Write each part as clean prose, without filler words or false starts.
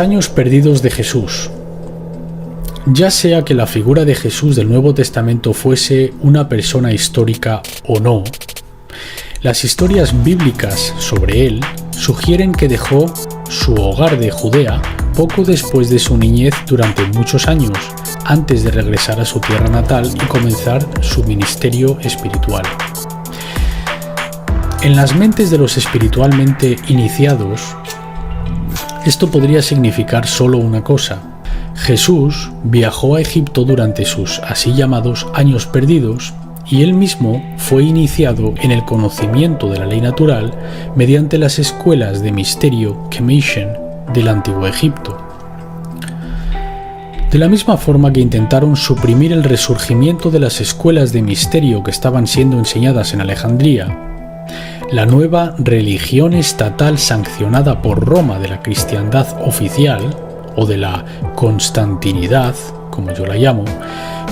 Años perdidos de Jesús. Ya sea que la figura de Jesús del Nuevo Testamento fuese una persona histórica o no, las historias bíblicas sobre él sugieren que dejó su hogar de Judea poco después de su niñez durante muchos años, antes de regresar a su tierra natal y comenzar su ministerio espiritual. En las mentes de los espiritualmente iniciados, esto podría significar solo una cosa: Jesús viajó a Egipto durante sus así llamados años perdidos y él mismo fue iniciado en el conocimiento de la ley natural mediante las escuelas de misterio Kemation del Antiguo Egipto. De la misma forma que intentaron suprimir el resurgimiento de las escuelas de misterio que estaban siendo enseñadas en Alejandría, la nueva religión estatal sancionada por Roma de la cristiandad oficial, o de la constantinidad, como yo la llamo,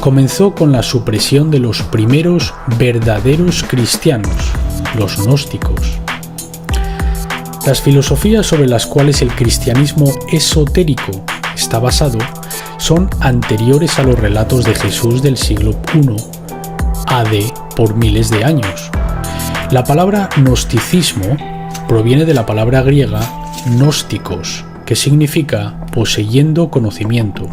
comenzó con la supresión de los primeros verdaderos cristianos, los gnósticos. Las filosofías sobre las cuales el cristianismo esotérico está basado son anteriores a los relatos de Jesús del siglo I AD por miles de años. La palabra gnosticismo proviene de la palabra griega gnósticos, que significa poseyendo conocimiento,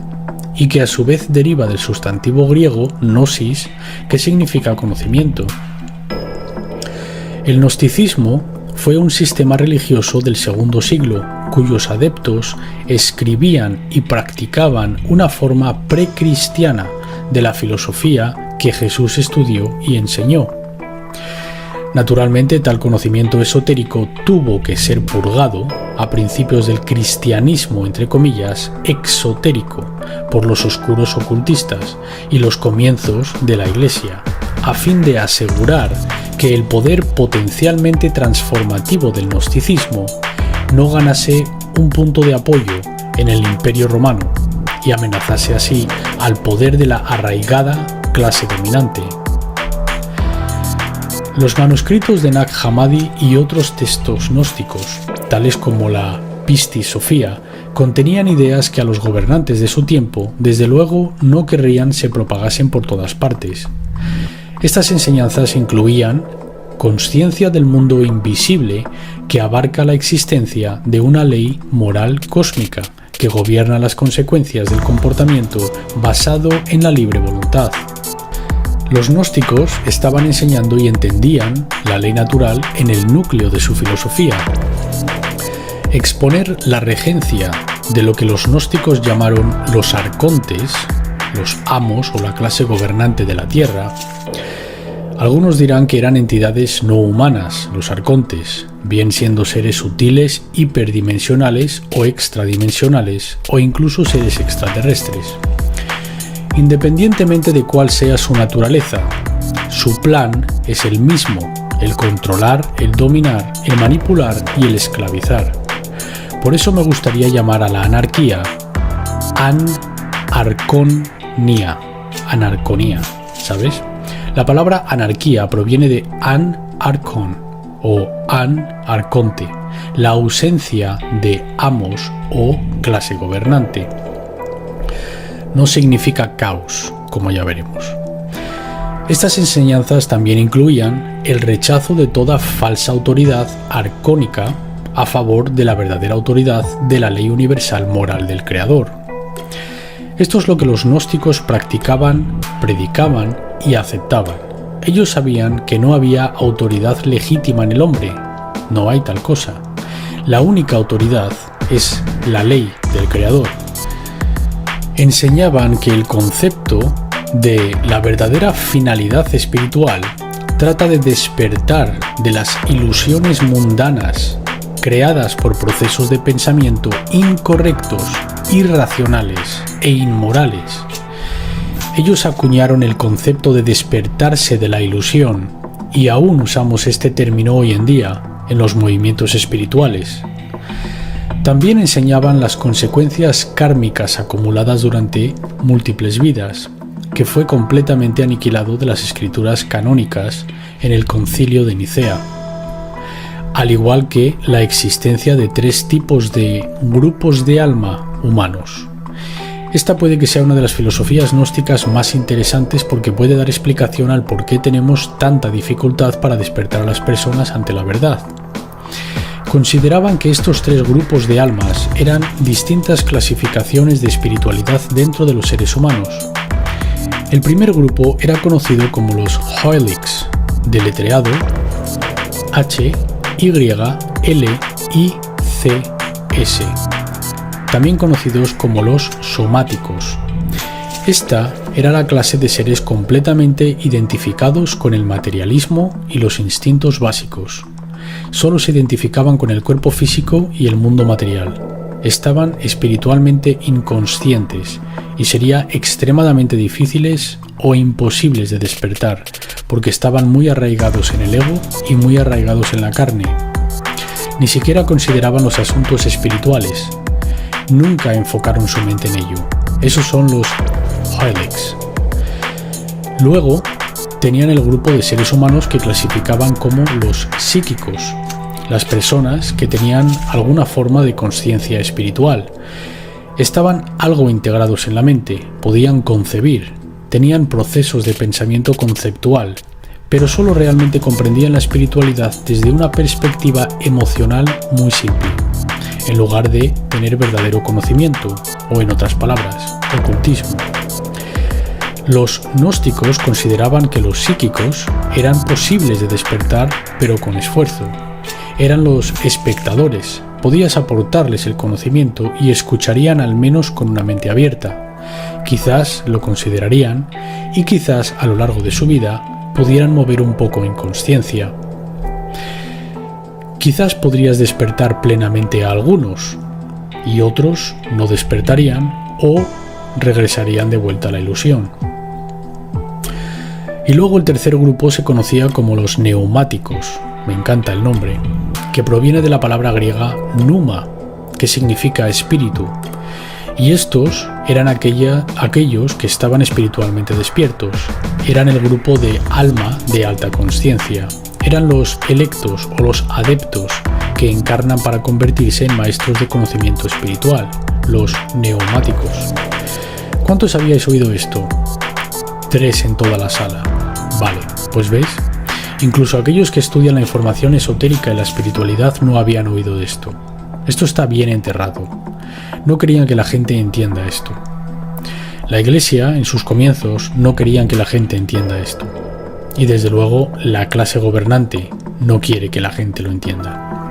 y que a su vez deriva del sustantivo griego gnosis, que significa conocimiento. El gnosticismo fue un sistema religioso del segundo siglo, cuyos adeptos escribían y practicaban una forma precristiana de la filosofía que Jesús estudió y enseñó. Naturalmente, tal conocimiento esotérico tuvo que ser purgado a principios del cristianismo, entre comillas, exotérico, por los oscuros ocultistas y los comienzos de la Iglesia, a fin de asegurar que el poder potencialmente transformativo del gnosticismo no ganase un punto de apoyo en el Imperio Romano y amenazase así al poder de la arraigada clase dominante. Los manuscritos de Nag Hammadi y otros textos gnósticos, tales como la Pistis Sophia, contenían ideas que a los gobernantes de su tiempo, desde luego, no querrían se propagasen por todas partes. Estas enseñanzas incluían consciencia del mundo invisible que abarca la existencia de una ley moral cósmica que gobierna las consecuencias del comportamiento basado en la libre voluntad. Los gnósticos estaban enseñando y entendían la ley natural en el núcleo de su filosofía. Exponer la regencia de lo que los gnósticos llamaron los arcontes, los amos o la clase gobernante de la tierra. Algunos dirán que eran entidades no humanas, los arcontes, bien siendo seres sutiles, hiperdimensionales o extradimensionales, o incluso seres extraterrestres. Independientemente de cuál sea su naturaleza, su plan es el mismo: el controlar, el dominar, el manipular y el esclavizar. Por eso me gustaría llamar a la anarquía anarconía, ¿sabes? La palabra anarquía proviene de an-archon o an-arconte, la ausencia de amos o clase gobernante. No significa caos, como ya veremos. Estas enseñanzas también incluían el rechazo de toda falsa autoridad arcónica a favor de la verdadera autoridad de la ley universal moral del Creador. Esto es lo que los gnósticos practicaban, predicaban y aceptaban. Ellos sabían que no había autoridad legítima en el hombre. No hay tal cosa. La única autoridad es la ley del Creador. Enseñaban que el concepto de la verdadera finalidad espiritual trata de despertar de las ilusiones mundanas creadas por procesos de pensamiento incorrectos, irracionales e inmorales. Ellos acuñaron el concepto de despertarse de la ilusión y aún usamos este término hoy en día en los movimientos espirituales. También enseñaban las consecuencias kármicas acumuladas durante múltiples vidas, que fue completamente aniquilado de las escrituras canónicas en el Concilio de Nicea. al igual que la existencia de 3 tipos de grupos de alma humanos. Esta puede que sea una de las filosofías gnósticas más interesantes porque puede dar explicación al por qué tenemos tanta dificultad para despertar a las personas ante la verdad. Consideraban que estos 3 grupos de almas eran distintas clasificaciones de espiritualidad dentro de los seres humanos. El primer grupo era conocido como los Hoyliks, deletreado H-Y-L-I-C-S, también conocidos como los somáticos. Esta era la clase de seres completamente identificados con el materialismo y los instintos básicos. Solo se identificaban con el cuerpo físico y el mundo material. Estaban espiritualmente inconscientes y sería extremadamente difíciles o imposibles de despertar, porque estaban muy arraigados en el ego y muy arraigados en la carne. Ni siquiera consideraban los asuntos espirituales. Nunca enfocaron su mente en ello. Esos son los Hoyliks. Luego tenían el grupo de seres humanos que clasificaban como los psíquicos, las personas que tenían alguna forma de consciencia espiritual. Estaban algo integrados en la mente, podían concebir, tenían procesos de pensamiento conceptual, pero solo realmente comprendían la espiritualidad desde una perspectiva emocional muy simple, en lugar de tener verdadero conocimiento, o en otras palabras, ocultismo. Los gnósticos consideraban que los psíquicos eran posibles de despertar, pero con esfuerzo. Eran los espectadores, podías aportarles el conocimiento y escucharían al menos con una mente abierta. Quizás lo considerarían y quizás a lo largo de su vida pudieran mover un poco en consciencia. Quizás podrías despertar plenamente a algunos y otros no despertarían o regresarían de vuelta a la ilusión. Y luego el tercer grupo se conocía como los neumáticos, me encanta el nombre, que proviene de la palabra griega pneuma, que significa espíritu. Y estos eran aquellos que estaban espiritualmente despiertos. Eran el grupo de alma de alta consciencia. Eran los electos o los adeptos que encarnan para convertirse en maestros de conocimiento espiritual, los neumáticos. ¿Cuántos habíais oído esto? 3 en toda la sala. Vale, pues ¿ves? Incluso aquellos que estudian la información esotérica y la espiritualidad no habían oído de esto. Esto está bien enterrado. No querían que la gente entienda esto. La Iglesia, en sus comienzos, no querían que la gente entienda esto. Y desde luego, la clase gobernante no quiere que la gente lo entienda.